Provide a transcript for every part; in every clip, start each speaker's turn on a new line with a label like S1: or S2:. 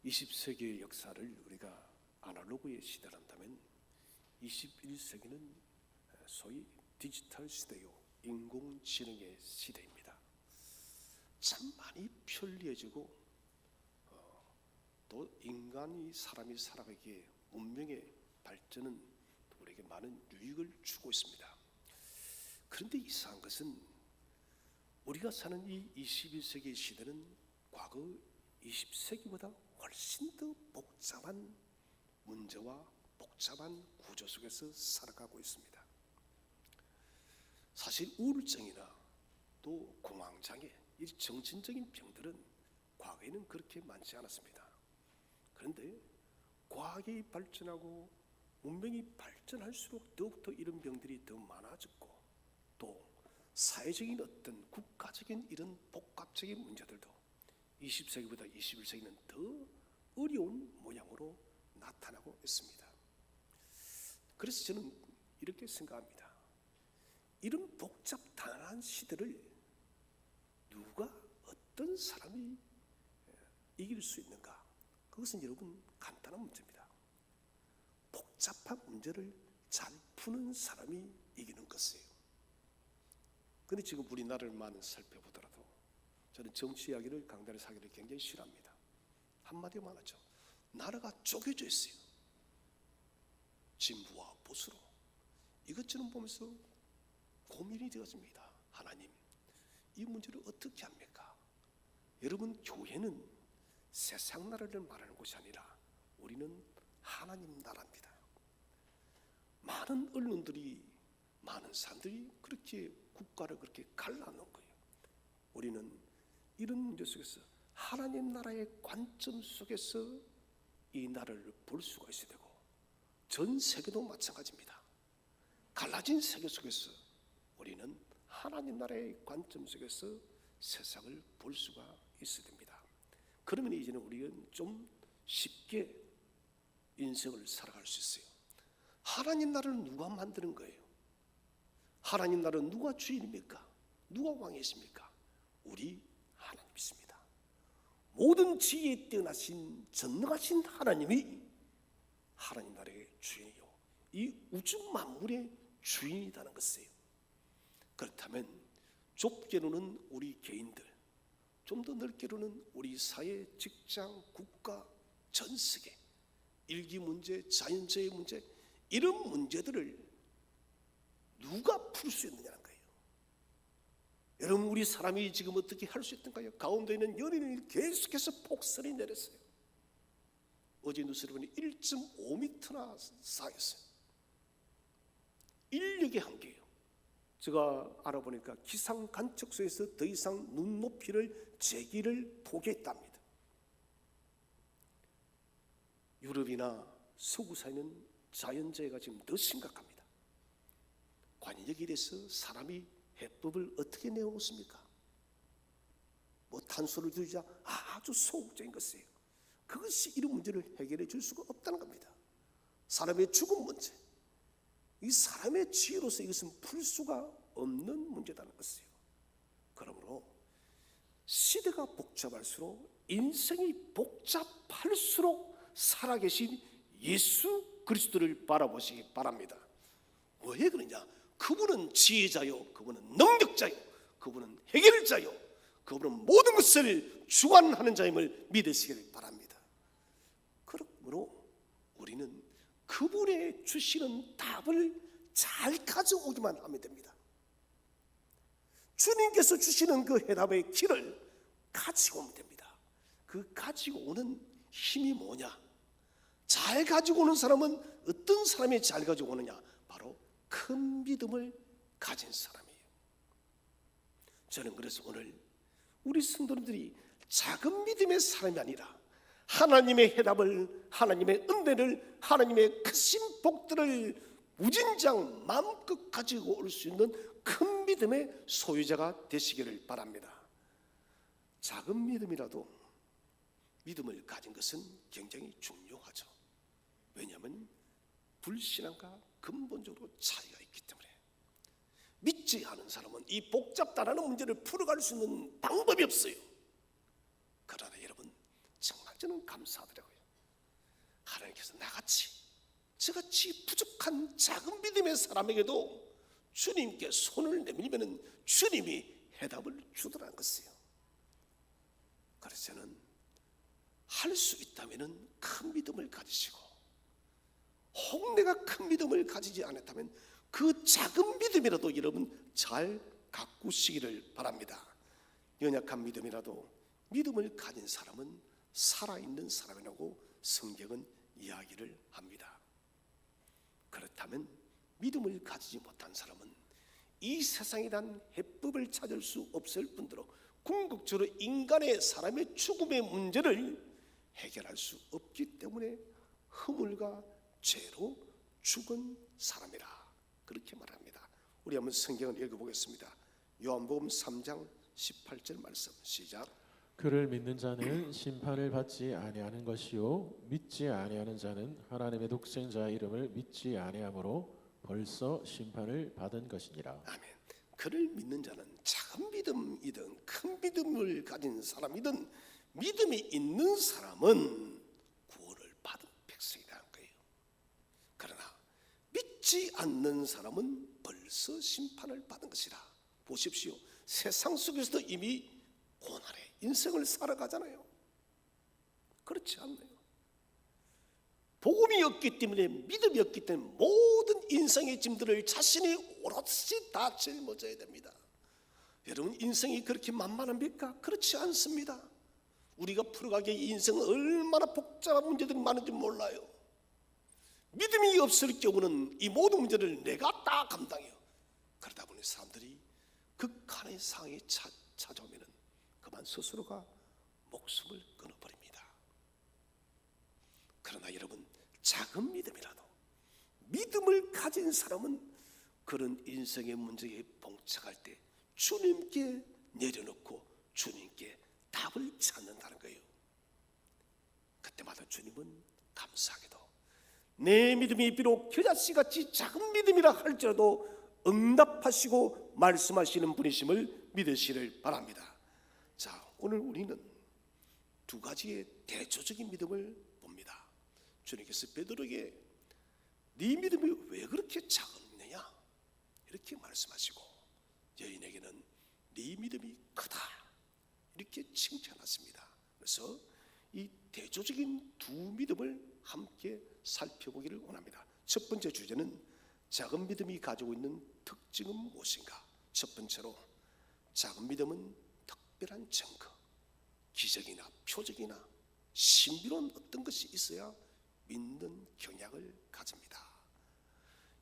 S1: 20세기의 역사를 우리가 아날로그의 시대란다면 21세기는 소위 디지털 시대요, 인공지능의 시대입니다. 참 많이 편리해지고 또 사람이 살아가기에 문명의 발전은 우리에게 많은 유익을 주고 있습니다. 그런데 이상한 것은 우리가 사는 이 21세기 시대는 과거 20세기보다 훨씬 더 복잡한 문제와 복잡한 구조 속에서 살아가고 있습니다. 사실 우울증이나 또 공황장애, 이 정신적인 병들은 과거에는 그렇게 많지 않았습니다. 그런데 과학이 발전하고 문명이 발전할수록 더욱더 이런 병들이 더 많아졌고, 또 사회적인 어떤 국가적인 이런 복합적인 문제들도 20세기보다 21세기는 더 어려운 모양으로 나타나고 있습니다. 그래서 저는 이렇게 생각합니다. 이런 복잡단한 시대를 누가, 어떤 사람이 이길 수 있는가? 그것은 여러분 간단한 문제입니다. 복잡한 문제를 잘 푸는 사람이 이기는 것이에요. 그런데 지금 우리나라를만 살펴보더라도 저는 정치 이야기를 강단에서 하기를 굉장히 싫어합니다. 한마디로 말하죠. 나라가 쪼개져 있어요. 진보와 보수로. 이것저것 보면서 고민이 되어집니다. 하나님, 이 문제를 어떻게 합니까? 여러분, 교회는 세상 나라를 말하는 곳이 아니라 우리는 하나님 나라입니다. 많은 언론들이, 많은 사람들이 그렇게 국가를 그렇게 갈라놓은 거예요. 우리는 이런 문제 속에서 하나님 나라의 관점 속에서 이 나라를 볼 수가 있어야 되고, 전 세계도 마찬가지입니다. 갈라진 세계 속에서 우리는 하나님 나라의 관점 속에서 세상을 볼 수가 있어야 됩니다. 그러면 이제는 우리는 좀 쉽게 인생을 살아갈 수 있어요. 하나님 나라를 누가 만드는 거예요? 하나님 나라는 누가 주인입니까? 누가 왕이십니까? 우리 하나님이십니다. 모든 지혜에 뛰어나신 전능하신 하나님이 하나님 나라의 주인이요, 이 우주 만물의 주인이라는 것이에요. 그렇다면 좁게로는 우리 개인들, 좀 더 넓게로는 우리 사회, 직장, 국가, 전 세계, 일기 문제, 자연재해 문제, 이런 문제들을 누가 풀 수 있느냐는 거예요. 여러분, 우리 사람이 지금 어떻게 할 수 있던가요? 가운데 있는 연인이 계속해서 폭설이 내렸어요. 어제 뉴스를 보니 1.5m나 쌓였어요. 인력의 한계예요. 제가 알아보니까 기상 관측소에서 더 이상 눈높이를 재기를 포기했답니다. 유럽이나 서구 사회는 자연재해가 지금 더 심각합니다. 과연 여기에 대해서 사람이 해법을 어떻게 내놓습니까? 뭐 탄소를 줄이자, 아주 소극적인 것이에요. 그것이 이런 문제를 해결해 줄 수가 없다는 겁니다. 사람의 죽음 문제, 이 사람의 지혜로서 이것은 풀 수가 없는 문제라는 것이에요. 그러므로 시대가 복잡할수록, 인생이 복잡할수록 살아계신 예수 그리스도를 바라보시기 바랍니다. 왜 그러냐? 그분은 지혜자요, 그분은 능력자요, 그분은 해결자요, 그분은 모든 것을 주관하는 자임을 믿으시길 바랍니다. 그러므로 우리는 그분의 주시는 답을 잘 가져오기만 하면 됩니다. 주님께서 주시는 그 해답의 길을 가지고 오면 됩니다. 그 가지고 오는 힘이 뭐냐? 잘 가지고 오는 사람은 어떤 사람이 잘 가지고 오느냐? 바로 큰 믿음을 가진 사람이에요. 저는 그래서 오늘 우리 성도님들이 작은 믿음의 사람이 아니라 하나님의 해답을, 하나님의 은혜를, 하나님의 크신 복들을 무진장 마음껏 가지고 올 수 있는 큰 믿음의 소유자가 되시기를 바랍니다. 작은 믿음이라도 믿음을 가진 것은 굉장히 중요하죠. 왜냐하면 불신앙과 근본적으로 차이가 있기 때문에. 믿지 않은 사람은 이 복잡다라는 문제를 풀어갈 수 있는 방법이 없어요. 그러나 여러분, 정말 저는 감사하더라고요. 하나님께서 나같이 저같이 부족한 작은 믿음의 사람에게도 주님께 손을 내밀면 주님이 해답을 주더라는 것이에요. 그래서 저는 할 수 있다면 큰 믿음을 가지시고, 혹 내가 큰 믿음을 가지지 않았다면 그 작은 믿음이라도 여러분 잘 가꾸시기를 바랍니다. 연약한 믿음이라도 믿음을 가진 사람은 살아있는 사람이라고 성경은 이야기를 합니다. 그렇다면 믿음을 가지지 못한 사람은 이 세상이란 해법을 찾을 수 없을 뿐더러 궁극적으로 인간의 사람의 죽음의 문제를 해결할 수 없기 때문에 허물과 죄로 죽은 사람이라 그렇게 말합니다. 우리 한번 성경을 읽어보겠습니다. 요한복음 3장 18절 말씀 시작.
S2: 그를 믿는 자는 심판을 받지 아니하는 것이요 믿지 아니하는 자는 하나님의 독생자 이름을 믿지 아니하므로 벌써 심판을 받은 것이니라.
S1: 아멘. 그를 믿는 자는 작은 믿음이든 큰 믿음을 가진 사람이든 믿음이 있는 사람은 구원을 받은 백성이라는 거예요. 그러나 믿지 않는 사람은 벌써 심판을 받은 것이라. 보십시오. 세상 속에서도 이미 고난의 인생을 살아가잖아요. 그렇지 않나요? 복음이 없기 때문에, 믿음이 없기 때문에 모든 인생의 짐들을 자신이 오롯이 다 짊어져야 됩니다. 여러분, 인생이 그렇게 만만합니까? 그렇지 않습니다. 우리가 풀어가기에 인생은 얼마나 복잡한 문제들이 많은지 몰라요. 믿음이 없을 경우는 이 모든 문제를 내가 다 감당해요. 그러다 보니 사람들이 극한의 상황이 찾아오면 그만 스스로가 목숨을 끊어버립니다. 그러나 여러분, 작은 믿음이라도 믿음을 가진 사람은 그런 인생의 문제에 봉착할 때 주님께 내려놓고 주님께 답을 찾는다는 거예요. 그때마다 주님은 감사하게도 내 믿음이 비록 겨자씨같이 작은 믿음이라 할지라도 응답하시고 말씀하시는 분이심을 믿으시를 바랍니다. 자, 오늘 우리는 두 가지의 대조적인 믿음을 봅니다. 주님께서 베드로에게 네 믿음이 왜 그렇게 작느냐 이렇게 말씀하시고, 여인에게는 네 믿음이 크다 이렇게 칭찬하십니다. 그래서 이 대조적인 두 믿음을 함께 살펴보기를 원합니다. 첫 번째 주제는 작은 믿음이 가지고 있는 특징은 무엇인가? 첫 번째로 작은 믿음은 특별한 증거, 기적이나 표적이나 신비로운 어떤 것이 있어야 믿는 경향을 가집니다.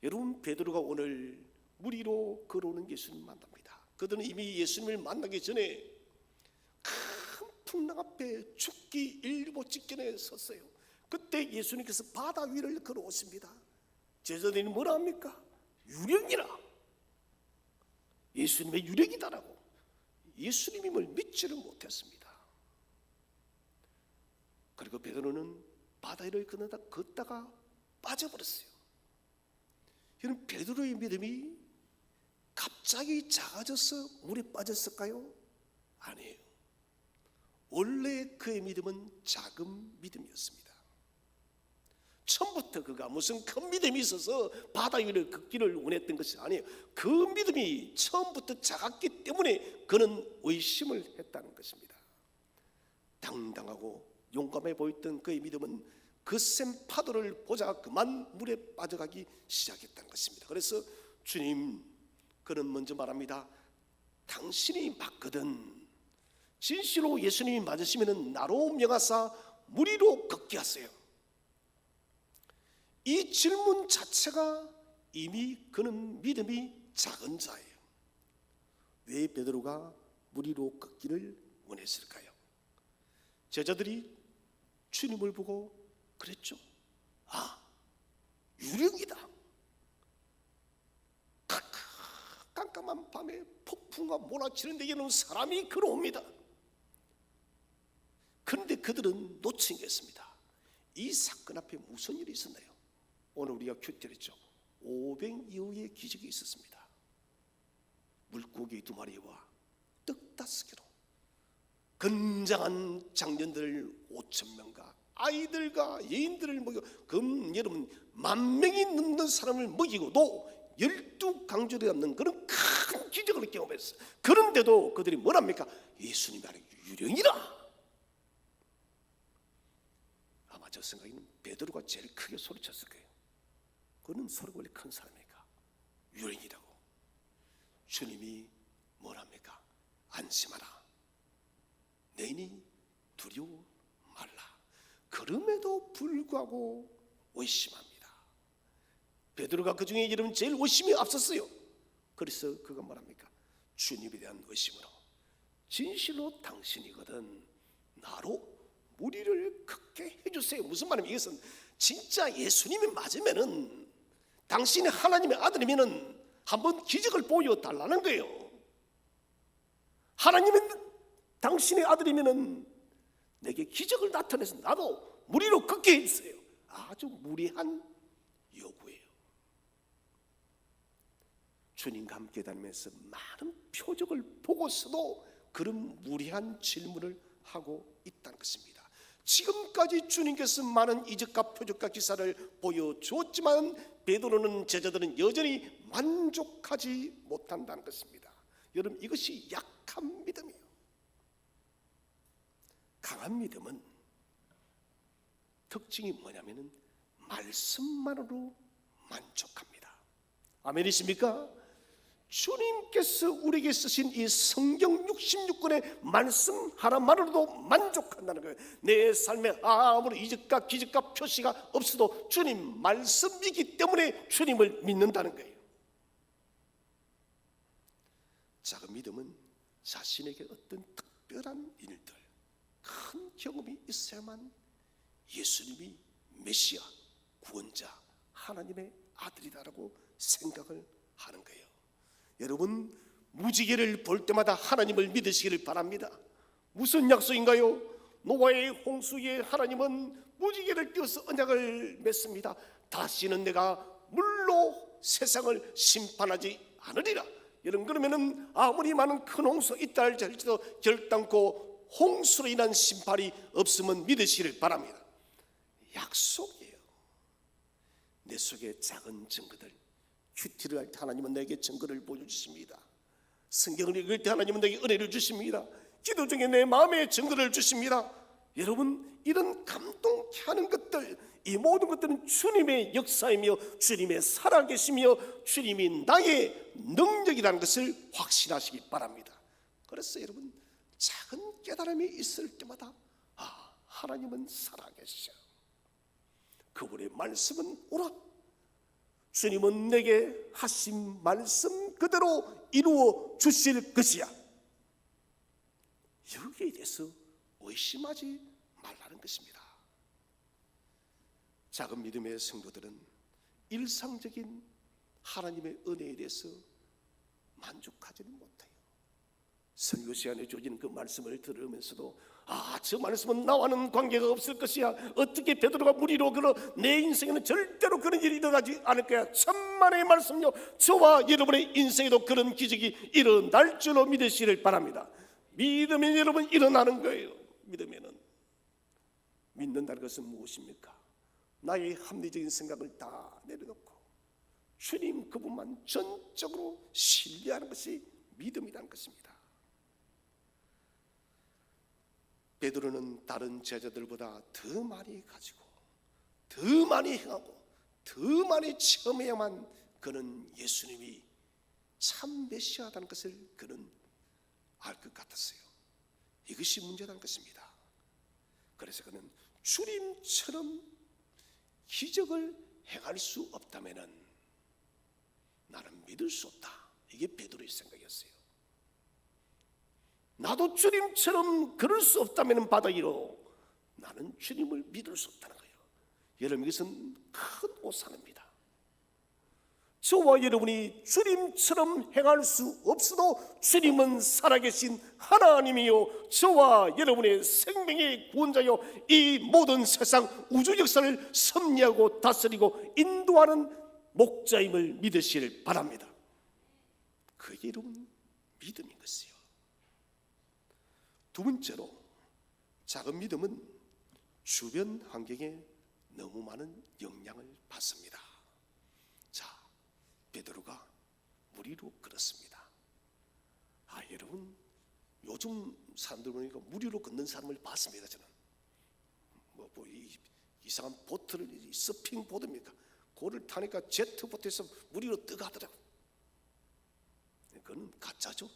S1: 여러분, 베드로가 오늘 물 위로 걸어오는 예수님을 만납니다. 그들은 이미 예수님을 만나기 전에 큰 풍랑 앞에 죽기 일보 직전에 섰어요. 그때 예수님께서 바다 위를 걸어오십니다. 제자들이 뭐라 합니까? 유령이라, 예수님의 유령이다라고 예수님임을 믿지를 못했습니다. 그리고 베드로는 바다 위를 걷다가 빠져버렸어요. 여러분, 베드로의 믿음이 갑자기 작아져서 물에 빠졌을까요? 아니에요. 원래 그의 믿음은 작은 믿음이었습니다. 처음부터 그가 무슨 큰 믿음이 있어서 바다 위를 걷기를 원했던 것이 아니에요. 그 믿음이 처음부터 작았기 때문에 그는 의심을 했다는 것입니다. 당당하고 용감해 보였던 그의 믿음은 그 센 파도를 보자 그만 물에 빠져가기 시작했다는 것입니다. 그래서 주님, 그는 먼저 말합니다. 당신이 맞거든. 진실로 예수님이 맞으시면 나로 명하사 물 위로 걷게 하세요. 이 질문 자체가 이미 그는 믿음이 작은 자예요. 왜 베드로가 물 위로 걷기를 원했을까요? 제자들이 주님을 보고 그랬죠. 아, 유령이다. 깜깜한 밤에 폭풍과 몰아치는데 이는 사람이 걸어옵니다. 그런데 그들은 놓친 게 있습니다. 이 사건 앞에 무슨 일이 있었나요? 오늘 우리가 큐티했죠. 500 이후의 기적이 있었습니다. 물고기 2마리와 떡 5개로 건장한 장년들 5,000명과 아이들과 여인들을 먹이고 여러분 10,000명이 넘는 사람을 먹이고도 12강조되지 않는 그런 큰 기적을 경험했어요. 그런데도 그들이 뭐랍니까? 예수님이 아니라 유령이라. 아마 저 생각에는 베드로가 제일 크게 소리쳤을 거예요. 그는 소리가 원래 큰 사람이니까 유령이라고. 주님이 뭐랍니까? 안심하라, 너희는 두려워 말라. 그럼에도 불구하고 의심합니다. 베드로가 그 중에 여러분 제일 의심이 앞섰어요. 그래서 그가 뭐랍니까? 주님에 대한 의심으로 진실로 당신이거든 나로 무리를 걷게 해주세요. 무슨 말이냐면 이것은 진짜 예수님이 맞으면은 당신이 하나님의 아들이면은 한번 기적을 보여달라는 거예요. 하나님은 당신의 아들이면은 내게 기적을 나타내서 나도 무리로 걷게 해주세요. 아주 무리한 요구예요. 주님과 함께 다니면서 많은 표적을 보고서도 그런 무리한 질문을 하고 있다는 것입니다. 지금까지 주님께서 많은 이적과 표적과 기사를 보여주었지만 베드로는 제자들은 여전히 만족하지 못한다는 것입니다. 여러분 이것이 약한 믿음이에요. 강한 믿음은 특징이 뭐냐면은 말씀만으로 만족합니다. 아멘이십니까? 주님께서 우리에게 쓰신 이 성경 66권의 말씀 하나만으로도 만족한다는 거예요. 내 삶에 아무리 이적과 기적과 표시가 없어도 주님 말씀이기 때문에 주님을 믿는다는 거예요. 작은 믿음은 자신에게 어떤 특별한 일들, 큰 경험이 있어야만 예수님이 메시아, 구원자, 하나님의 아들이다라고 생각을 하는 거예요. 여러분 무지개를 볼 때마다 하나님을 믿으시기를 바랍니다. 무슨 약속인가요? 노아의 홍수에 하나님은 무지개를 띄워서 언약을 맺습니다. 다시는 내가 물로 세상을 심판하지 않으리라. 여러분 그러면은 아무리 많은 큰 홍수 있다 할지라도 결단코 홍수로 인한 심판이 없으면 믿으시기를 바랍니다. 약속이에요. 내 속에 작은 증거들, 큐티를 할 때 하나님은 내게 증거를 보여주십니다. 성경을 읽을 때 하나님은 내게 은혜를 주십니다. 기도 중에 내 마음에 증거를 주십니다. 여러분 이런 감동케 하는 것들, 이 모든 것들은 주님의 역사이며 주님의 살아계시며 주님이 나의 능력이라는 것을 확신하시기 바랍니다. 그래서 여러분 작은 깨달음이 있을 때마다 하나님은 살아계셔. 그분의 말씀은 오라. 주님은 내게 하신 말씀 그대로 이루어 주실 것이야. 여기에 대해서 의심하지 말라는 것입니다. 작은 믿음의 성도들은 일상적인 하나님의 은혜에 대해서 만족하지는 못해요. 설교 시간에 주어지는 그 말씀을 들으면서도 저 말씀은 나와는 관계가 없을 것이야. 어떻게 베드로가 무리로 걸어? 내 인생에는 절대로 그런 일이 일어나지 않을 거야. 천만의 말씀요, 저와 여러분의 인생에도 그런 기적이 일어날 줄로 믿으시기를 바랍니다. 믿으면 여러분 일어나는 거예요. 믿으면은. 믿는다는 것은 무엇입니까? 나의 합리적인 생각을 다 내려놓고 주님 그분만 전적으로 신뢰하는 것이 믿음이라는 것입니다. 베드로는 다른 제자들보다 더 많이 가지고 더 많이 행하고 더 많이 체험해야만 그는 예수님이 참 메시아라는 것을 그는 알 것 같았어요. 이것이 문제라는 것입니다. 그래서 그는 주님처럼 기적을 행할 수 없다면은 나는 믿을 수 없다. 이게 베드로의 생각이었어요. 나도 주님처럼 그럴 수 없다면 바다이로 나는 주님을 믿을 수 없다는 거예요. 여러분 이것은 큰 오산입니다. 저와 여러분이 주님처럼 행할 수 없어도 주님은 살아계신 하나님이요 저와 여러분의 생명의 구원자요 이 모든 세상 우주 역사를 섭리하고 다스리고 인도하는 목자임을 믿으시길 바랍니다. 그게 여러분 믿음인 것이요. 두 번째로 작은 믿음은 주변 환경에 너무 많은 영향을 받습니다. 자, 베드로가 물 위로 걸었습니다. 여러분, 요즘 사람들 보니까 물 위로 걷는 사람을 봤습니다. 저는 이상한 보트를, 서핑 보드입니까? 그거를 타니까 제트 보트에서 물 위로 떠가더라고요. 그건 가짜죠.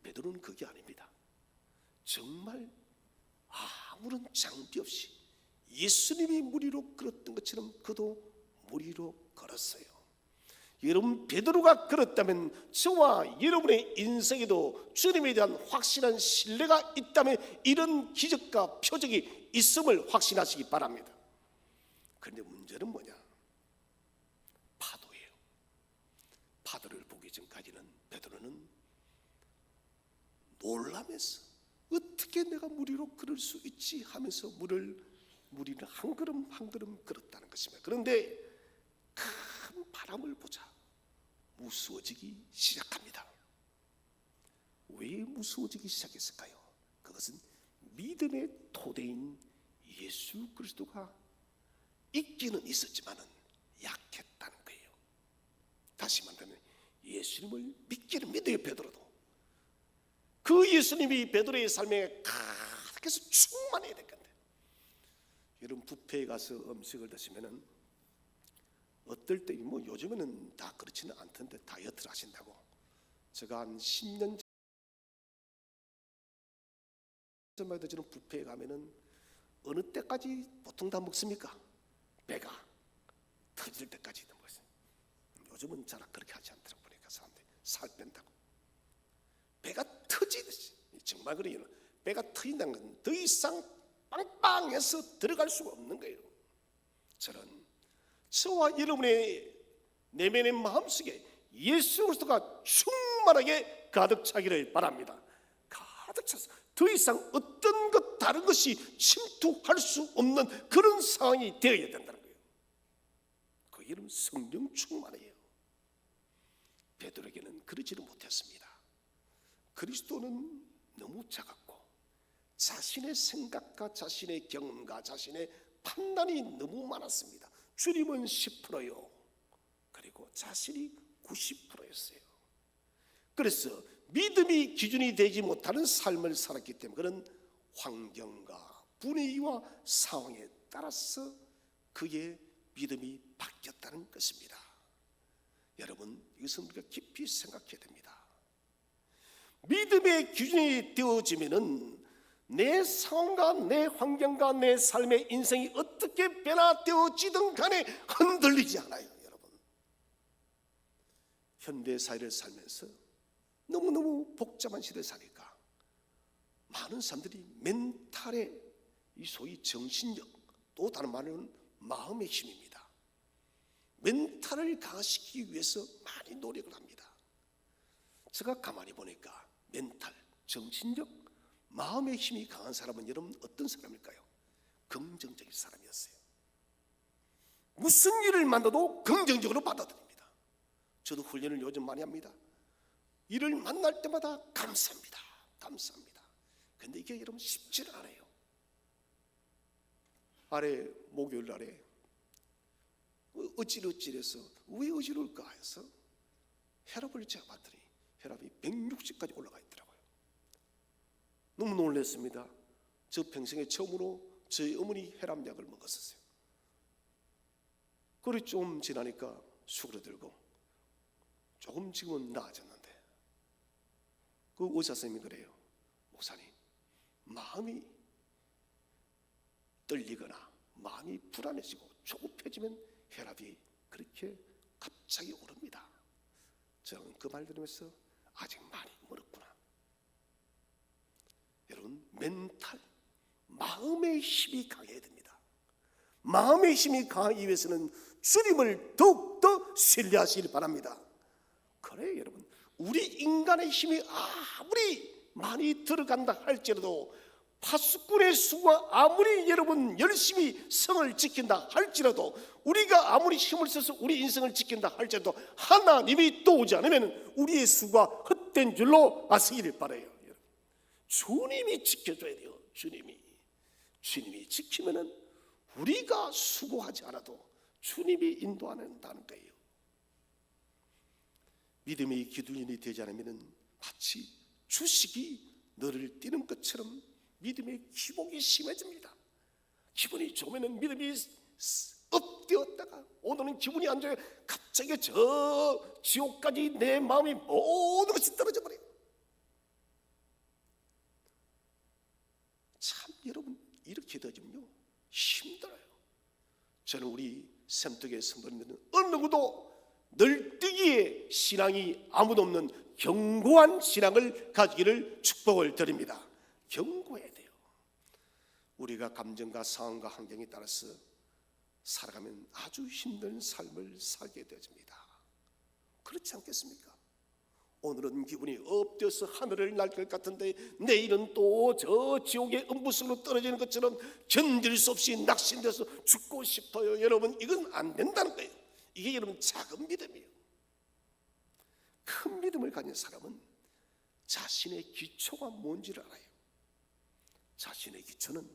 S1: 베드로는 그게 아닙니다. 정말 아무런 장비 없이 예수님이 물 위로 걸었던 것처럼 그도 물 위로 걸었어요. 여러분, 베드로가 걸었다면 저와 여러분의 인생에도 주님에 대한 확실한 신뢰가 있다면 이런 기적과 표적이 있음을 확신하시기 바랍니다. 그런데 문제는 뭐냐? 파도예요. 파도를 보기 전까지는 베드로는 놀라면서 어떻게 내가 물 위로 걸을 수 있지 하면서 물 위를 한 걸음 한 걸음 걸었다는 것입니다. 그런데 큰 바람을 보자 무서워지기 시작합니다. 왜 무서워지기 시작했을까요? 그것은 믿음의 토대인 예수 그리스도가 있기는 있었지만은 약했다는 거예요. 다시 말하면 예수님을 믿기는 믿어요. 베드로도 그 예수님이 베드로의 삶에 가득해서 충만해야 될 건데, 여러분 뷔페에 가서 음식을 드시면은 어떨 때 요즘에는 다 그렇지는 않던데 다이어트를 하신다고, 제가 한 10년 전만 해도 저는 뷔페에 가면은 어느 때까지 보통 다 먹습니까? 배가 터질 때까지 먹었어요. 요즘은 잘 그렇게 하지 않더라고. 보니까 사람들이 살 뺀다고 배가 터지듯이, 정말 그래요. 배가 터진다는 건 더 이상 빵빵해서 들어갈 수가 없는 거예요. 저와 여러분의 내면의 마음속에 예수 그리스도가 충만하게 가득 차기를 바랍니다. 가득 차서 더 이상 어떤 것 다른 것이 침투할 수 없는 그런 상황이 되어야 된다는 거예요. 그 이름 성령 충만이에요. 베드로에게는 그러지를 못했습니다. 그리스도는 너무 작았고 자신의 생각과 자신의 경험과 자신의 판단이 너무 많았습니다. 주님은 10%요. 그리고 자신이 90%였어요. 그래서 믿음이 기준이 되지 못하는 삶을 살았기 때문에 그런 환경과 분위기와 상황에 따라서 그의 믿음이 바뀌었다는 것입니다. 여러분, 이것은 우리가 깊이 생각해야 됩니다. 믿음의 기준이 되어지면은 내 상황과 내 환경과 내 삶의 인생이 어떻게 변화되어지든 간에 흔들리지 않아요. 여러분, 현대 사회를 살면서 너무너무 복잡한 시대를 사니까 많은 사람들이 멘탈의 이 소위 정신력, 또 다른 말로는 마음의 힘입니다. 멘탈을 강화시키기 위해서 많이 노력을 합니다. 제가 가만히 보니까 멘탈, 정신력, 마음의 힘이 강한 사람은 여러분 어떤 사람일까요? 긍정적인 사람이었어요. 무슨 일을 만나도 긍정적으로 받아들입니다. 저도 훈련을 요즘 많이 합니다. 일을 만날 때마다 감사합니다. 감사합니다. 근데 이게 여러분 쉽지는 않아요. 목요일 날에 어찌어찌해서 왜 어지러울까 해서 혈압을 제가 봤더니 혈압이 160까지 올라가 있더라고요. 너무 놀랐습니다. 저 평생에 처음으로 저희 어머니 혈압약을 먹었었어요. 그리고 좀 지나니까 수그러들고 조금 지금은 나아졌는데, 그 의사 선생님이 그래요. 목사님, 마음이 떨리거나 마음이 불안해지고 조급해지면 혈압이 그렇게 갑자기 오릅니다. 저는 그 말 들으면서 아직 많이 멀었구나. 여러분, 멘탈, 마음의 힘이 강해야 됩니다. 마음의 힘이 강하기 위해서는 주님을 더욱더 신뢰하시길 바랍니다. 그래요. 여러분, 우리 인간의 힘이 아무리 많이 들어간다 할지라도, 파수꾼의 수가 아무리 여러분 열심히 성을 지킨다 할지라도, 우리가 아무리 힘을 써서 우리 인생을 지킨다 할지라도 하나님이 도우지 않으면 우리의 수가 헛된 줄로 아시기를 바라요. 주님이 지켜줘야 돼요. 주님이 지키면은 우리가 수고하지 않아도 주님이 인도한다는 거예요. 믿음의 기둥이 되지 않으면 마치 주식이 너를 뛰는 것처럼 믿음의 기복이 심해집니다. 기분이 좋으면 믿음이 업되었다가 오늘은 기분이 안 좋아요. 갑자기 저 지옥까지 내 마음이 모든 것이 떨어져 버려요. 참 여러분 이렇게 되어지면요 힘들어요. 저는 우리 샘떡의 성도님들은 어느 누구도 널뛰기의 신앙이 아무도 없는 견고한 신앙을 가지기를 축복을 드립니다. 견고해야 돼요. 우리가 감정과 상황과 환경에 따라서 살아가면 아주 힘든 삶을 살게 되어집니다. 그렇지 않겠습니까? 오늘은 기분이 업되어서 하늘을 날 것 같은데 내일은 또 저 지옥의 음부성으로 떨어지는 것처럼 견딜 수 없이 낙심돼서 죽고 싶어요. 여러분 이건 안 된다는 거예요. 이게 여러분 작은 믿음이에요. 큰 믿음을 가진 사람은 자신의 기초가 뭔지를 알아요. 자신의 기초는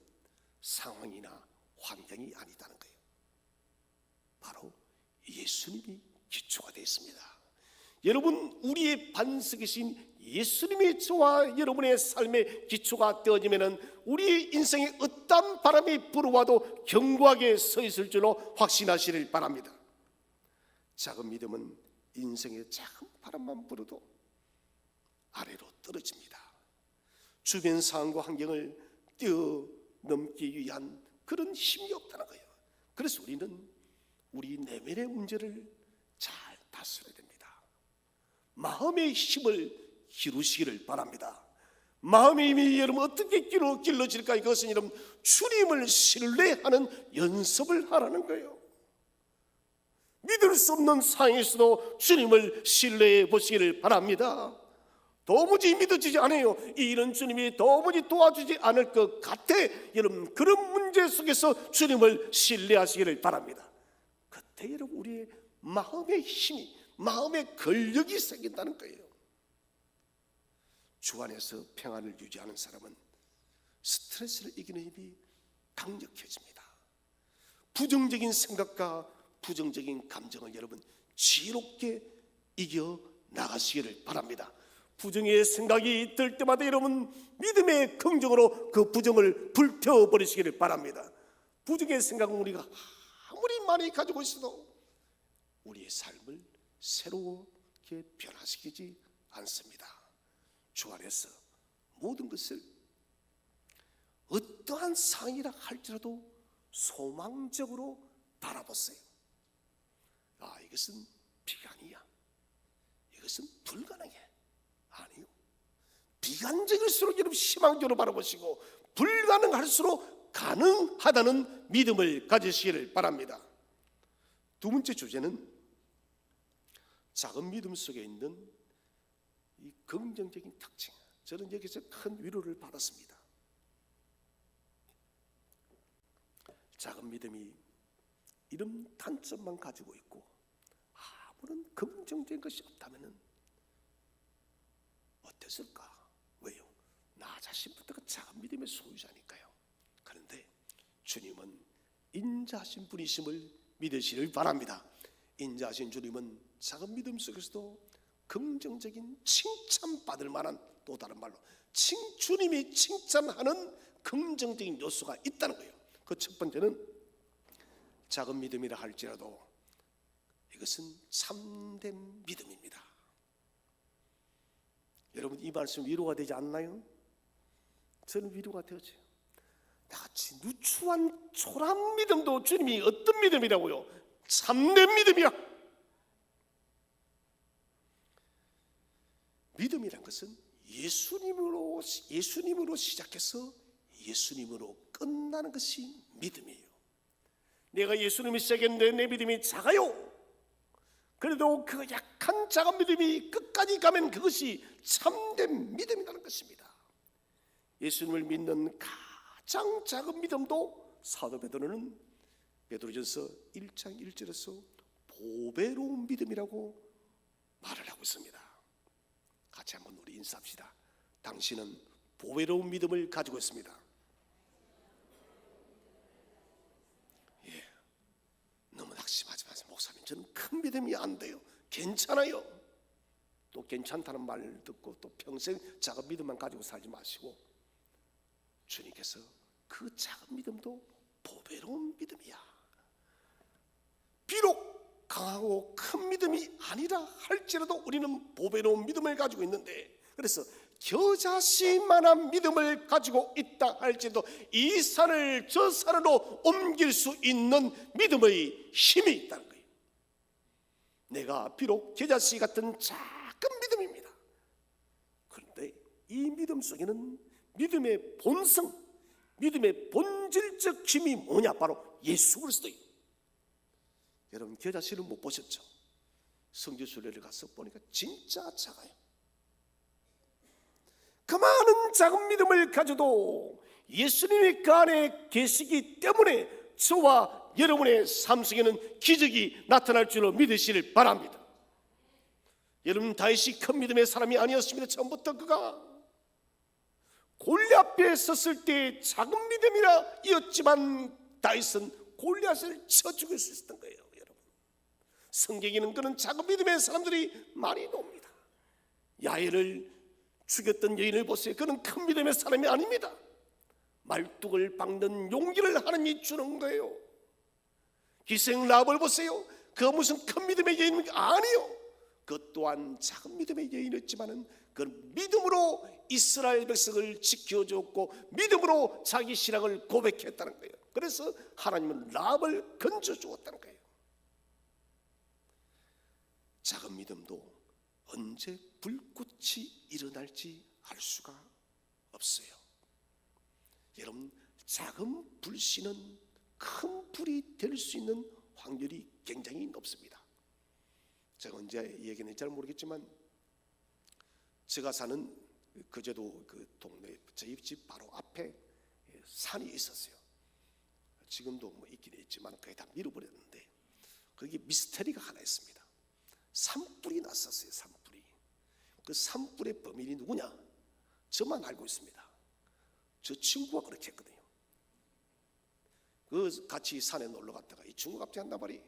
S1: 상황이나 환경이 아니다는 거예요. 바로 예수님이 기초가 되어 있습니다. 여러분 우리의 반석이신 예수님이 저와 여러분의 삶의 기초가 되어지면 우리의 인생에 어떤 바람이 불어와도 견고하게 서 있을 줄로 확신하시길 바랍니다. 작은 믿음은 인생에 작은 바람만 불어도 아래로 떨어집니다. 주변 상황과 환경을 뛰어넘기 위한 그런 힘이 없다는 거예요. 그래서 우리는 우리 내면의 문제를 잘 다스려야 됩니다. 마음의 힘을 기르시기를 바랍니다. 마음의 힘이 여러분 어떻게 길러질까? 이것은 여러분 주님을 신뢰하는 연습을 하라는 거예요. 믿을 수 없는 상황에서도 주님을 신뢰해 보시기를 바랍니다. 도무지 믿어지지 않아요. 이 일은 주님이 도무지 도와주지 않을 것 같아. 여러분 그런 문제 속에서 주님을 신뢰하시기를 바랍니다. 그때 여러분 우리의 마음의 힘이 마음의 근력이 생긴다는 거예요. 주 안에서 평안을 유지하는 사람은 스트레스를 이기는 힘이 강력해집니다. 부정적인 생각과 부정적인 감정을 여러분 지혜롭게 이겨 나가시기를 바랍니다. 부정의 생각이 들 때마다 여러분 믿음의 긍정으로 그 부정을 불태워버리시기를 바랍니다. 부정의 생각은 우리가 아무리 많이 가지고 있어도 우리의 삶을 새롭게 변화시키지 않습니다. 주 안에서 모든 것을 어떠한 상황이라 할지라도 소망적으로 바라보세요. 이것은 비관이야. 이것은 불가능해. 아니요. 비관적일수록 여러분 희망적으로 바라보시고 불가능할수록 가능하다는 믿음을 가지시기를 바랍니다. 두 번째 주제는 작은 믿음 속에 있는 이 긍정적인 특징. 저는 여기서 큰 위로를 받았습니다. 작은 믿음이 이런 단점만 가지고 있고 아무런 긍정적인 것이 없다면 어땠을까? 왜요? 나 자신부터가 작은 믿음의 소유자니까요. 그런데 주님은 인자하신 분이심을 믿으시길 바랍니다. 인자하신 주님은 작은 믿음 속에서도 긍정적인 칭찬받을 만한, 또 다른 말로 주님이 칭찬하는 긍정적인 요소가 있다는 거예요. 그 첫 번째는 작은 믿음이라 할지라도 이것은 참된 믿음입니다. 여러분 이 말씀 위로가 되지 않나요? 저는 위로가 되어져요. 나같이 누추한 초라한 믿음도 주님이 어떤 믿음이라고요? 참된 믿음이야. 믿음이란 것은 예수님으로 시작해서 예수님으로 끝나는 것이 믿음이에요. 내가 예수님이 시작했는데 내 믿음이 작아요. 그래도 그 약한 작은 믿음이 끝까지 가면 그것이 참된 믿음이라는 것입니다. 예수님을 믿는 가장 작은 믿음도 사도 베드로는 베드로전서 1장 1절에서 보배로운 믿음이라고 말을 하고 있습니다. 같이 한번 우리 인사합시다. 당신은 보배로운 믿음을 가지고 있습니다. 믿음이 안 돼요. 괜찮아요. 또 괜찮다는 말 듣고 또 평생 작은 믿음만 가지고 살지 마시고, 주님께서 그 작은 믿음도 보배로운 믿음이야. 비록 강하고 큰 믿음이 아니라 할지라도 우리는 보배로운 믿음을 가지고 있는데, 그래서 겨자씨만한 믿음을 가지고 있다 할지라도 이 산을 저 산으로 옮길 수 있는 믿음의 힘이 있다는 거예요. 내가 비록 겨자씨 같은 작은 믿음입니다. 그런데 이 믿음 속에는 믿음의 본성, 믿음의 본질적 힘이 뭐냐? 바로 예수 그리스도예요. 여러분, 겨자씨를 못 보셨죠? 성지순례를 가서 보니까 진짜 작아요. 그 많은 작은 믿음을 가져도 예수님이 그 안에 계시기 때문에 저와 여러분의 삶 속에는 기적이 나타날 줄로 믿으시길 바랍니다. 여러분, 다윗이 큰 믿음의 사람이 아니었습니다. 처음부터 그가 골리앗 앞에 섰을 때 작은 믿음이라 이었지만 다윗은 골리앗을 쳐 죽일 수 있었던 거예요. 여러분, 성경에는 그런 작은 믿음의 사람들이 많이 나옵니다. 야엘을 죽였던 여인을 보세요. 그는 큰 믿음의 사람이 아닙니다. 말뚝을 박는 용기를 하나님이 주는 거예요. 기생 라합을 보세요. 그 무슨 큰 믿음의 여인이 아니요. 그 또한 작은 믿음의 여인이었지만은 그 믿음으로 이스라엘 백성을 지켜줬고 믿음으로 자기 신앙을 고백했다는 거예요. 그래서 하나님은 라합을 건져 주었다는 거예요. 작은 믿음도 언제 불꽃이 일어날지 알 수가 없어요. 여러분, 작은 불씨는 큰 불이 될 수 있는 확률이 굉장히 높습니다. 제가 언제 얘기했는지 잘 모르겠지만 제가 사는 그제도 그 동네 저희 집 바로 앞에 산이 있었어요. 지금도 뭐 있긴 있지만 거의 다 밀어버렸는데 거기 미스터리가 하나 있습니다. 산불이 났었어요. 산불이. 그 산불의 범인이 누구냐? 저만 알고 있습니다. 저 친구가 그렇게 했거든요. 그 같이 산에 놀러 갔다가 이 친구가 갑자기 한단 말이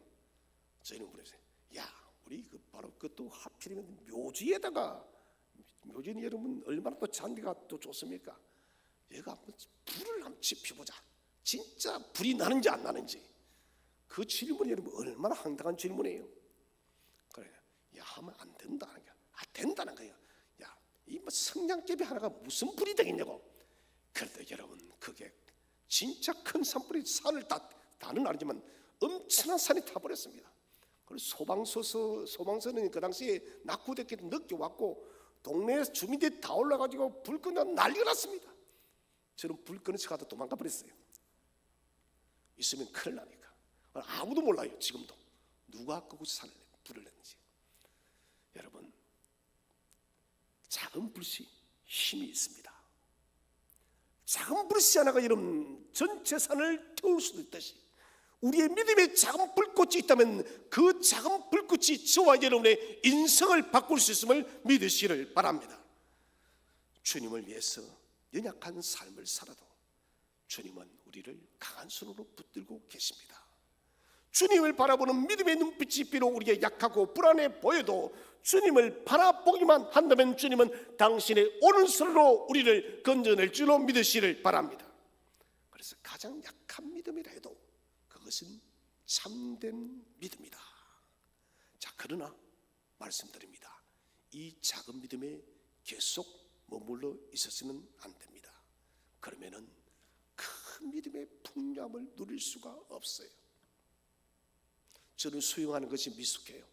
S1: 저희는 그래서 야, 우리 그 바로 그것도 하필이면 묘지에다가, 묘지는 여러분 얼마나 또 잔디가 또 좋습니까? 얘가 한번 불을 한번 지펴보자. 진짜 불이 나는지 안 나는지. 그 질문이 여러분 얼마나 황당한 질문이에요. 그래, 야, 하면 안 된다는 거야. 아, 된다는 거예요. 야, 이 뭐 성냥개비 하나가 무슨 불이 되겠냐고. 그런데 여러분, 그게 진짜 큰 산불이 산을 다는 아니지만 엄청난 산이 타버렸습니다. 그래서 소방서는 그 당시에 낙후됐기 때문에 늦게 왔고 동네 주민들이 다 올라가지고 불 끄냐 난리가 났습니다. 저는 불 끄는 척 하다 도망가 버렸어요. 있으면 큰일 나니까. 아무도 몰라요. 지금도 누가 그곳에 불을 냈는지. 여러분, 작은 불씨 힘이 있습니다. 작은 불씨 하나가 여러분 전체 산을 태울 수도 있듯이 우리의 믿음에 작은 불꽃이 있다면 그 작은 불꽃이 저와 여러분의 인생을 바꿀 수 있음을 믿으시기를 바랍니다. 주님을 위해서 연약한 삶을 살아도 주님은 우리를 강한 손으로 붙들고 계십니다. 주님을 바라보는 믿음의 눈빛이 비록 우리에게 약하고 불안해 보여도 주님을 바라보기만 한다면 주님은 당신의 오른손으로 우리를 건져낼 줄로 믿으시기를 바랍니다. 그래서 가장 약한 믿음이라 해도 그것은 참된 믿음이다. 자, 그러나 말씀드립니다. 이 작은 믿음에 계속 머물러 있어서는 안 됩니다. 그러면은 큰 믿음의 풍요함을 누릴 수가 없어요. 저는 수영하는 것이 미숙해요.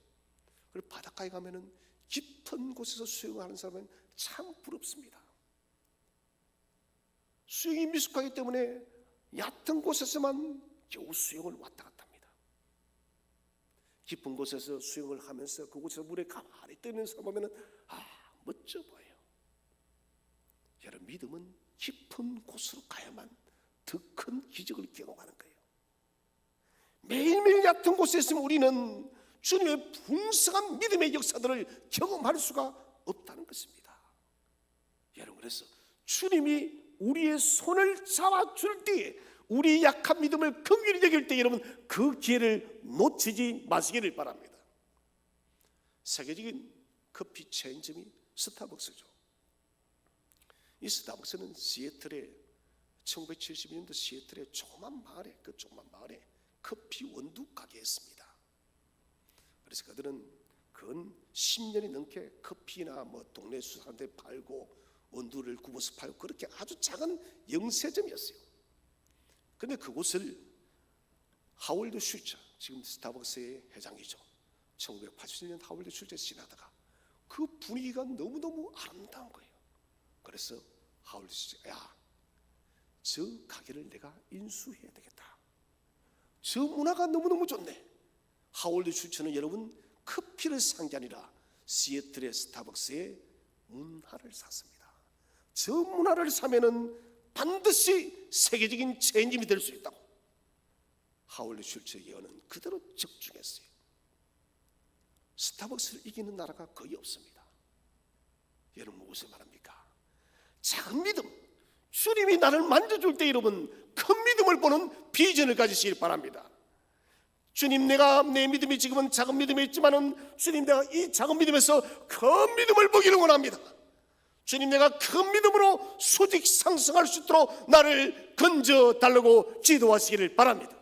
S1: 그리고 바닷가에 가면은 깊은 곳에서 수영하는 사람은 참 부럽습니다. 수영이 미숙하기 때문에 얕은 곳에서만 겨우 수영을 왔다 갔다 합니다. 깊은 곳에서 수영을 하면서 그곳에서 물에 가만히 떠 있는 사람 보면은 멋져 보여요. 여러분, 믿음은 깊은 곳으로 가야만 더 큰 기적을 경험하는 거예요. 매일매일 얕은 곳에 있으면 우리는 주님의 풍성한 믿음의 역사들을 경험할 수가 없다는 것입니다. 여러분, 그래서 주님이 우리의 손을 잡아줄 때에 우리 약한 믿음을 긍휼히 여길 때 여러분 그 기회를 놓치지 마시기를 바랍니다. 세계적인 커피 체인점이 스타벅스죠. 이 스타벅스는 시애틀에 1970년대 시애틀의 조그만 마을에 커피 원두 가게였습니다. 그래서 그들은 근 10년이 넘게 커피나 동네 수산대 팔고 원두를 굽어서 팔고 그렇게 아주 작은 영세점이었어요. 그런데 그곳을 하월드 슐처, 지금 스타벅스의 회장이죠. 1987년 하월드 슐처에 지나다가 그 분위기가 너무너무 아름다운 거예요. 그래서 하월드 슐처, 저 가게를 내가 인수해야 되겠다. 저 문화가 너무너무 좋네. 하월드 슐처는 여러분 커피를 산 게 아니라 시애틀의 스타벅스의 문화를 샀습니다. 저 문화를 사면은 반드시 세계적인 체인점이 될 수 있다고 하월드 슐처의 예언은 그대로 적중했어요. 스타벅스를 이기는 나라가 거의 없습니다. 여러분 무엇을 말합니까? 작은 믿음, 주님이 나를 만져줄 때 여러분 큰 믿음을 보는 비전을 가지시길 바랍니다. 주님, 내가 내 믿음이 지금은 작은 믿음이 있지만은 주님, 내가 이 작은 믿음에서 큰 믿음을 보기를 원합니다. 주님, 내가 큰 믿음으로 수직 상승할 수 있도록 나를 건져 달라고 지도하시기를 바랍니다.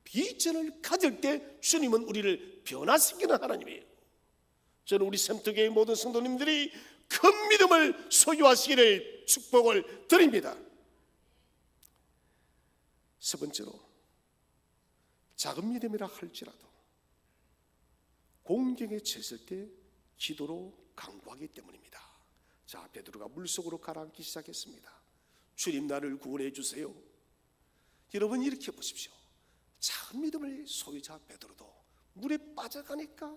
S1: 비전을 가질 때 주님은 우리를 변화시키는 하나님이에요. 저는 우리 샘터교회 모든 성도님들이 큰 믿음을 소유하시기를 축복을 드립니다. 세 번째로, 작은 믿음이라 할지라도 공경에 처했을 때 기도로 강구하기 때문입니다. 자, 베드로가 물속으로 가라앉기 시작했습니다. 주님, 나를 구원해 주세요. 여러분 이렇게 보십시오. 작은 믿음의 소유자 베드로도 물에 빠져가니까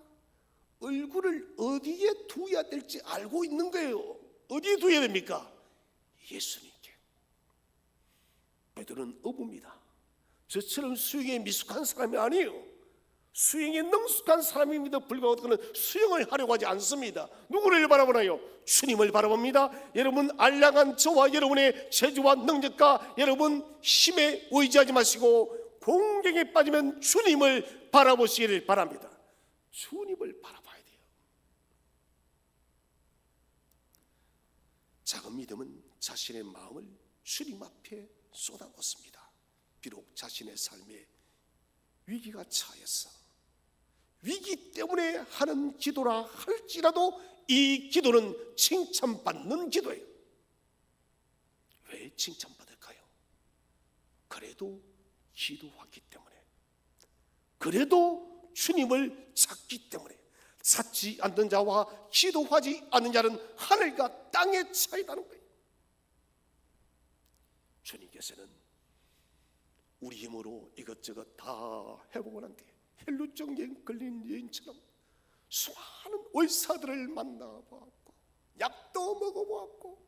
S1: 얼굴을 어디에 두어야 될지 알고 있는 거예요. 어디에 두어야 됩니까? 예수님께. 베드로는 어부입니다. 저처럼 수영에 미숙한 사람이 아니에요. 수영에 능숙한 사람임에도 불구하고 그는 수영을 하려고 하지 않습니다. 누구를 바라보나요? 주님을 바라봅니다. 여러분 알량한 저와 여러분의 재주와 능력과 여러분 힘에 의지하지 마시고 공경에 빠지면 주님을 바라보시기를 바랍니다. 주님을 바라봐야 돼요. 작은 믿음은 자신의 마음을 주님 앞에 쏟아놓습니다. 비록 자신의 삶에 위기가 처했어, 위기 때문에 하는 기도라 할지라도 이 기도는 칭찬받는 기도예요. 왜 칭찬받을까요? 그래도 기도하기 때문에, 그래도 주님을 찾기 때문에. 찾지 않는 자와 기도하지 않는 자는 하늘과 땅의 차이라는 거예요. 주님께서는 우리 힘으로 이것저것 다 해보고 난 뒤에 헬루증에 걸린 여인처럼 수많은 의사들을 만나보았고 약도 먹어보았고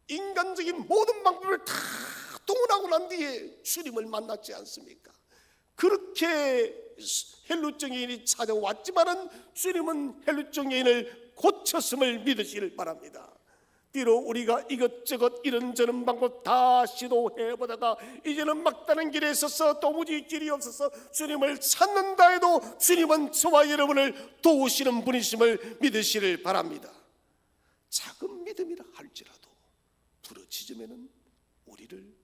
S1: 인간적인 모든 방법을 다 동원하고 난 뒤에 주님을 만났지 않습니까? 그렇게 헬루증 여인이 찾아왔지만은 주님은 헬루증 여인을 고쳤음을 믿으시길 바랍니다. 비록 우리가 이것저것 이런저런 방법 다 시도해보다가 이제는 막다른 길에 있어서 도무지 길이 없어서 주님을 찾는다 해도 주님은 저와 여러분을 도우시는 분이심을 믿으시길 바랍니다. 작은 믿음이라 할지라도 부르짖으면 우리를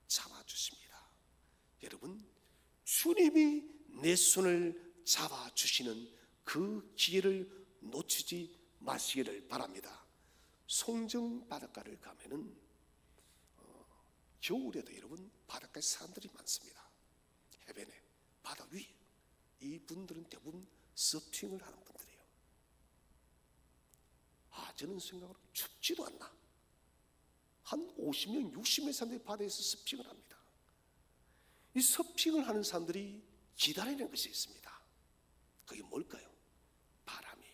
S1: 잡아주십니다. 여러분, 주님이 내 손을 잡아주시는 그 기회를 놓치지 마시기를 바랍니다. 송정 바닷가를 가면은 겨울에도 여러분 바닷가에 사람들이 많습니다. 해변에, 바다 위에. 이분들은 대부분 서핑을 하는 분들이에요. 저는 생각으로 춥지도 않나. 한 50명, 60명 사람들이 바다에서 서핑을 합니다. 이 서핑을 하는 사람들이 기다리는 것이 있습니다. 그게 뭘까요? 바람이에요.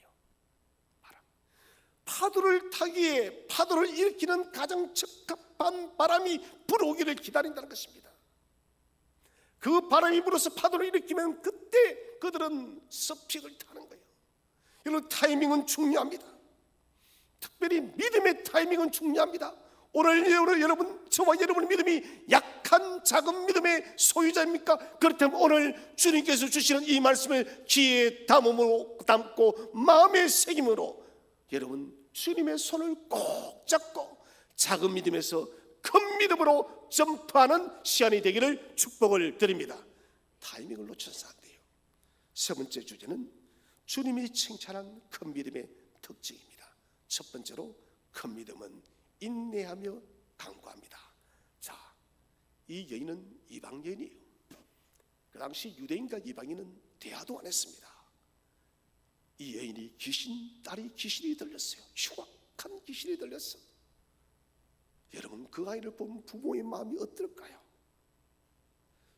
S1: 파도를 타기에 파도를 일으키는 가장 적합한 바람이 불어오기를 기다린다는 것입니다. 그 바람이 불어서 파도를 일으키면 그때 그들은 서핑을 타는 거예요. 이런 타이밍은 중요합니다. 특별히 믿음의 타이밍은 중요합니다. 오늘 여러분, 저와 여러분의 믿음이 약한 작은 믿음의 소유자입니까? 그렇다면 오늘 주님께서 주시는 이 말씀을 귀에 담고 마음의 새김으로 여러분 주님의 손을 꼭 잡고 작은 믿음에서 큰 믿음으로 점프하는 시간이 되기를 축복을 드립니다. 타이밍을 놓쳐서 안 돼요. 세 번째 주제는 주님이 칭찬한 큰 믿음의 특징입니다. 첫 번째로 큰 믿음은 인내하며 강구합니다. 자, 이 여인은 이방 여인이에요. 그 당시 유대인과 이방인은 대화도 안 했습니다. 이 여인이 딸이 귀신이 들렸어요. 흉악한 귀신이 들렸어. 여러분, 그 아이를 보면 부모의 마음이 어떨까요?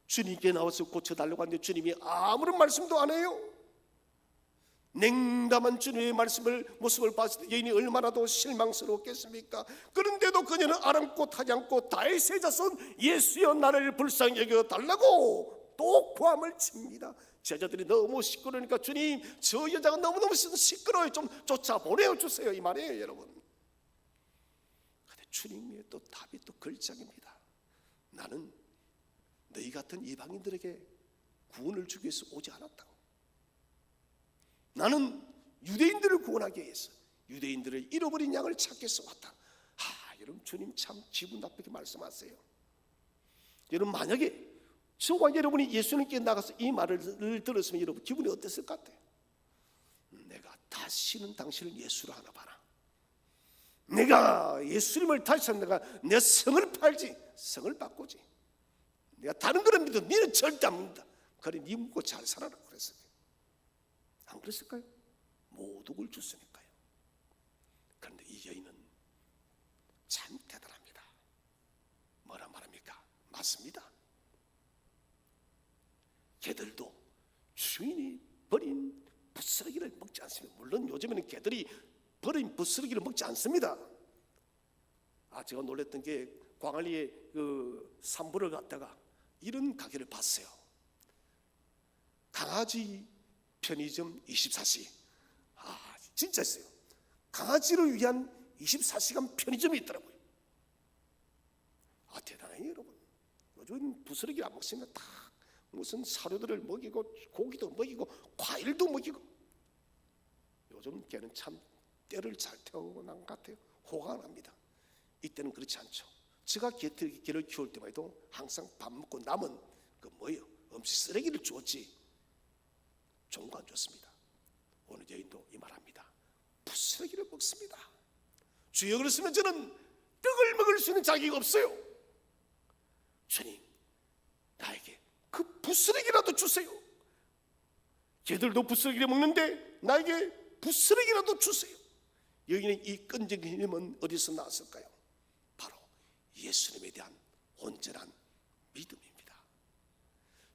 S1: 주님께 나와서 고쳐달라고 하는데 주님이 아무런 말씀도 안 해요. 냉담한 주님의 모습을 봤을 때 여인이 얼마나 더 실망스러웠겠습니까? 그런데도 그녀는 아랑곳하지 않고 다윗의 자손 예수여 나를 불쌍히 여겨달라고 또 고함을 칩니다. 제자들이 너무 시끄러우니까 주님, 저 여자가 너무너무 시끄러워요. 좀 쫓아보내어 주세요, 이 말이에요, 여러분. 근데 주님의 또 답이 또 걸작입니다. 나는 너희 같은 이방인들에게 구원을 주기 위해서 오지 않았다고. 나는 유대인들을 구원하기 위해서 유대인들을 잃어버린 양을 찾기 위해서 왔다. 여러분, 주님 참 기분 나쁘게 말씀하세요. 여러분, 만약에 저와 여러분이 예수님께 나가서 이 말을 들었으면 여러분 기분이 어땠을 것 같아요? 내가 다시는 당신을 예수로 하나 봐라. 내가 예수님을 다시 내가 내 성을 팔지, 성을 바꾸지. 내가 다른 거는 믿어, 너는 절대 안 믿는다. 그래, 네 묻고 잘 살아라 그랬어요. 안 그랬을까요? 모독을 줬으니까요. 그런데 이 여인은 참 대단합니다. 뭐라 말합니까? 맞습니다. 개들도 주인이 버린 부스러기를 먹지 않습니다. 물론 요즘에는 개들이 버린 부스러기를 먹지 않습니다. 제가 놀랬던 게 광안리에 그 산보를 갔다가 이런 가게를 봤어요. 강아지 편의점 24시. 진짜 있어요. 강아지를 위한 24시간 편의점이 있더라고요. 대단해요, 여러분. 요즘 부스러기 안 먹습니다. 다 무슨 사료들을 먹이고 고기도 먹이고 과일도 먹이고. 요즘 개는 참 때를 잘 태우고 난 것 같아요. 호가 납니다. 이때는 그렇지 않죠. 제가 개를 키울 때만 해도 항상 밥 먹고 남은 음식 쓰레기를 주었지 좋은 거 안 줬습니다. 오늘 여인도 이 말합니다. 부스러기를 먹습니다. 주여, 그랬으면 저는 떡을 먹을 수 있는 자격이 없어요. 주님, 나에게 그 부스러기라도 주세요. 개들도 부스러기를 먹는데 나에게 부스러기라도 주세요. 여인의 이 끈적인 힘은 어디서 나왔을까요? 바로 예수님에 대한 온전한 믿음입니다.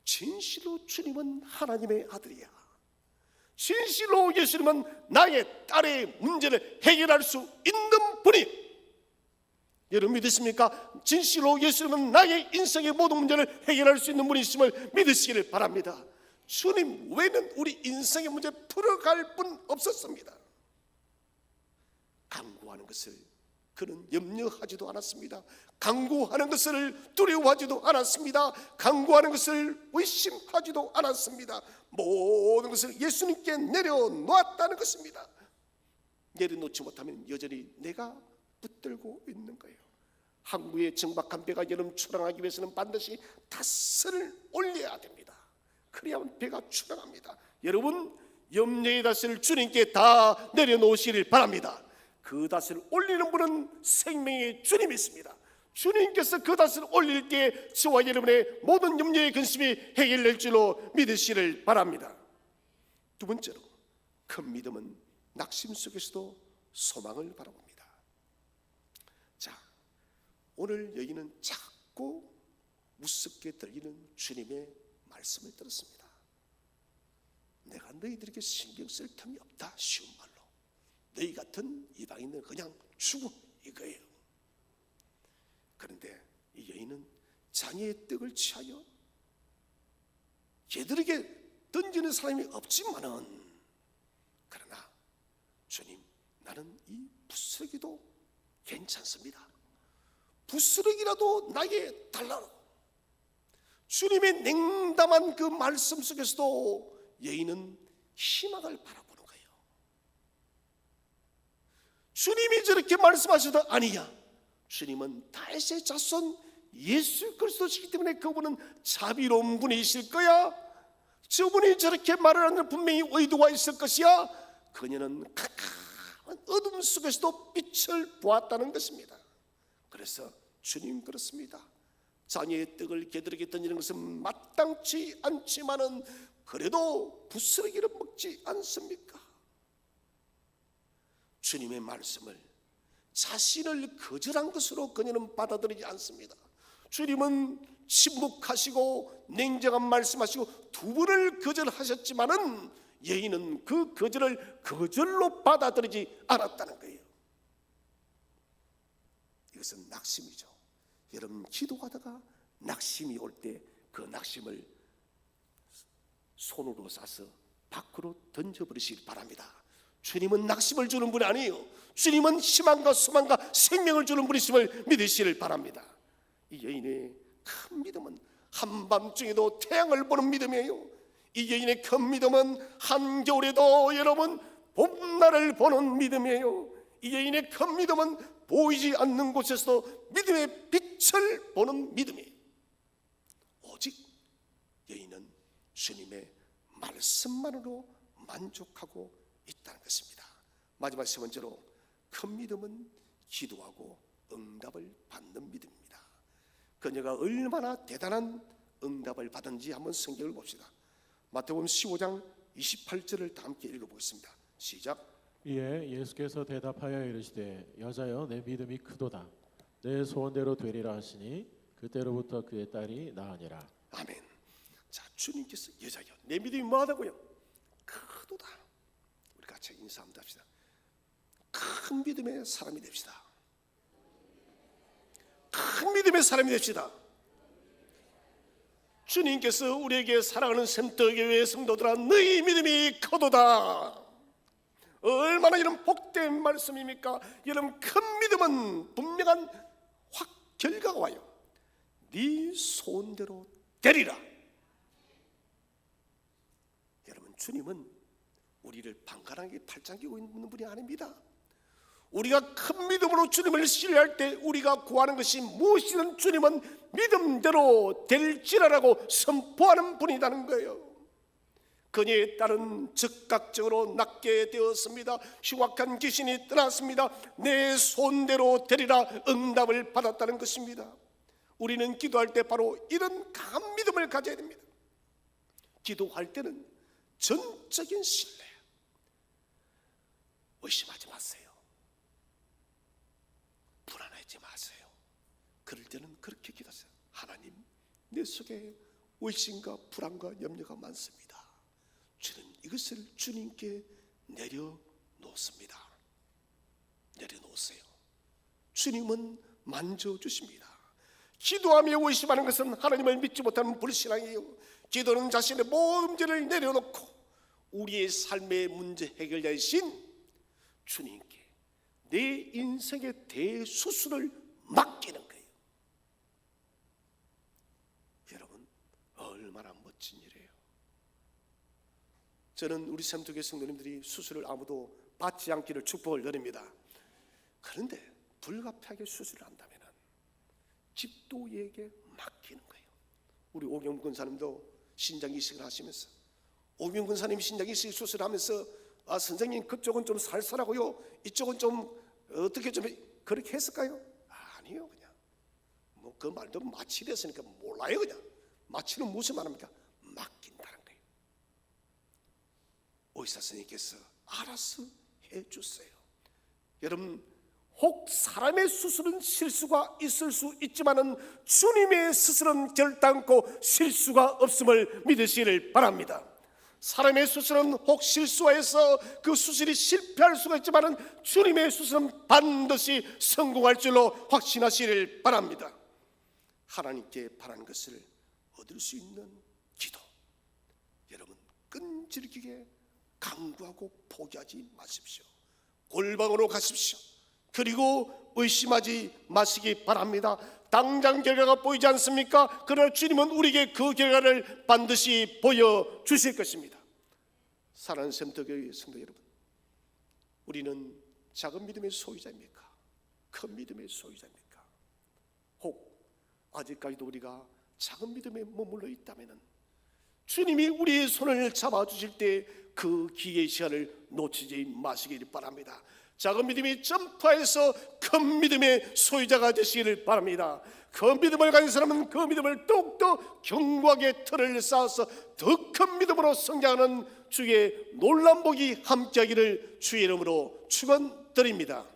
S1: 진실로 주님은 하나님의 아들이야. 진실로 예수님은 나의 딸의 문제를 해결할 수 있는 분이. 여러분 믿으십니까? 진실로 예수님은 나의 인생의 모든 문제를 해결할 수 있는 분이심을 믿으시기를 바랍니다. 주님 외에는 우리 인생의 문제 풀어갈 분 없었습니다. 간구하는 것을 그는 염려하지도 않았습니다. 간구하는 것을 두려워하지도 않았습니다. 간구하는 것을 의심하지도 않았습니다. 모든 것을 예수님께 내려놓았다는 것입니다. 내려놓지 못하면 여전히 내가 붙들고 있는 거예요. 항구의 정박한 배가 여름 출항하기 위해서는 반드시 닷을 올려야 됩니다. 그래야만 배가 출항합니다. 여러분, 염려의 닷을 주님께 다 내려놓으시길 바랍니다. 그 닷을 올리는 분은 생명의 주님이 있습니다. 주님께서 그 닷을 올릴 때 저와 여러분의 모든 염려의 근심이 해결될 줄로 믿으시기를 바랍니다. 두 번째로, 큰 믿음은 낙심 속에서도 소망을 바라봅니다. 자, 오늘 여기는 작고 무섭게 들리는 주님의 말씀을 들었습니다. 내가 너희들에게 신경 쓸 틈이 없다. 쉬운 말로 너희 같은 이방인은 그냥 죽어, 이거예요. 그런데 이 여인은 장애의 떡을 취하여 걔들에게 던지는 사람이 없지만은, 그러나 주님, 나는 이 부스러기도 괜찮습니다. 부스러기라도 나에게 달라고. 주님의 냉담한 그 말씀 속에서도 여인은 희망을 바라보는 거예요. 주님이 저렇게 말씀하셔도 아니야. 주님은 다윗의 자손 예수 그리스도시기 때문에 그분은 자비로운 분이실 거야. 저분이 저렇게 말을 하는 분명히 의도가 있을 것이야. 그녀는 캄캄한 어둠 속에서도 빛을 보았다는 것입니다. 그래서 주님 그렇습니다. 자녀의 떡을 게으르게 던지는 것은 마땅치 않지만은 그래도 부스러기를 먹지 않습니까? 주님의 말씀을 자신을 거절한 것으로 그녀는 받아들이지 않습니다. 주님은 침묵하시고 냉정한 말씀하시고 두 번을 거절하셨지만은 여인은 그 거절을 거절로 받아들이지 않았다는 거예요. 이것은 낙심이죠. 여러분 기도하다가 낙심이 올 때 그 낙심을 손으로 싸서 밖으로 던져버리시기 바랍니다. 주님은 낙심을 주는 분이 아니에요. 주님은 희망과 소망과 생명을 주는 분이심을 믿으시길 바랍니다. 이 여인의 큰 믿음은 한밤중에도 태양을 보는 믿음이에요. 이 여인의 큰 믿음은 한겨울에도 여러분 봄날을 보는 믿음이에요. 이 여인의 큰 믿음은 보이지 않는 곳에서도 믿음의 빛을 보는 믿음이에요. 오직 여인은 주님의 말씀만으로 만족하고 있다는 것입니다. 마지막 세 번째로 큰 믿음은 기도하고 응답을 받는 믿음입니다. 그녀가 얼마나 대단한 응답을 받은지 한번 성경을 봅시다. 마태복음 15장 28절을 다 함께 읽어보겠습니다. 시작.
S2: 이에 예수께서 대답하여 이르시되 여자여 내 믿음이 크도다 내 소원대로 되리라 하시니 그때로부터 그의 딸이 나으니라.
S1: 아멘. 자, 주님께서 여자여 내 믿음이 뭐하다고요? 크도다. 우리 같이 인사 한번 합시다. 큰 믿음의 사람이 됩시다. 큰 믿음의 사람이 됩시다. 주님께서 우리에게 사랑하는 샘터교회 성도들아 너희 믿음이 크도다. 얼마나 이런 복된 말씀입니까? 여러분 큰 믿음은 분명한 결과가 와요. 네 소원대로 되리라. 여러분 주님은 우리를 방관하게 팔짱끼고 있는 분이 아닙니다. 우리가 큰 믿음으로 주님을 신뢰할 때 우리가 구하는 것이 무엇이든 주님은 믿음대로 될지라라고 선포하는 분이라는 거예요. 그녀의 딸은 즉각적으로 낫게 되었습니다. 흉악한 귀신이 떠났습니다. 내 손대로 되리라 응답을 받았다는 것입니다. 우리는 기도할 때 바로 이런 강한 믿음을 가져야 됩니다. 기도할 때는 전적인 신뢰, 의심하지 마세요. 불안하지 마세요. 그럴 때는 그렇게 기도하세요. 하나님, 내 속에 의심과 불안과 염려가 많습니다. 저는 이것을 주님께 내려놓습니다. 내려놓으세요. 주님은 만져주십니다. 기도하며 의심하는 것은 하나님을 믿지 못하는 불신앙이에요. 기도는 자신의 모든 문제를 내려놓고 우리의 삶의 문제 해결자이신 주님께 내 인생의 대수술을 맡기는 거예요. 여러분 얼마나 멋진 일이에요. 저는 우리 샘터교회 성도님들이 수술을 아무도 받지 않기를 축복을 드립니다. 그런데 불가피하게 수술을 한다면 집도에게 맡기는 거예요. 우리 오경훈 권사님도 신장이식을 하시면서 오경훈 권사님이 신장이식 수술하면서 선생님 그쪽은 좀 살살하고요 이쪽은 좀 어떻게 좀 그렇게 했을까요? 아니요. 그냥 뭐 그 말도 마취됐으니까 몰라요. 그냥 마취는 무슨 말입니까? 맡긴다는 거예요. 의사 선생님께서 알아서 해주세요. 여러분 혹 사람의 수술은 실수가 있을 수 있지만은 주님의 수술은 결단코 실수가 없음을 믿으시기를 바랍니다. 사람의 수술은 혹 실수해서 그 수술이 실패할 수가 있지만은 주님의 수술은 반드시 성공할 줄로 확신하시기를 바랍니다. 하나님께 바라는 것을 얻을 수 있는 기도, 여러분 끈질기게 강구하고 포기하지 마십시오. 골방으로 가십시오. 그리고 의심하지 마시기 바랍니다. 당장 결과가 보이지 않습니까? 그러나 주님은 우리에게 그 결과를 반드시 보여주실 것입니다. 사랑하는 샘터교회 성도 여러분, 우리는 작은 믿음의 소유자입니까? 큰 믿음의 소유자입니까? 혹 아직까지도 우리가 작은 믿음에 머물러 있다면 주님이 우리의 손을 잡아주실 때 그 기회의 시간을 놓치지 마시길 바랍니다. 작은 믿음이 점프해서 큰 믿음의 소유자가 되시기를 바랍니다. 그 믿음을 가진 사람은 그 믿음을 더욱더 견고하게 틀을 쌓아서 더 큰 믿음으로 성장하는 주의 놀라운 복이 함께하기를 주의 이름으로 축원드립니다.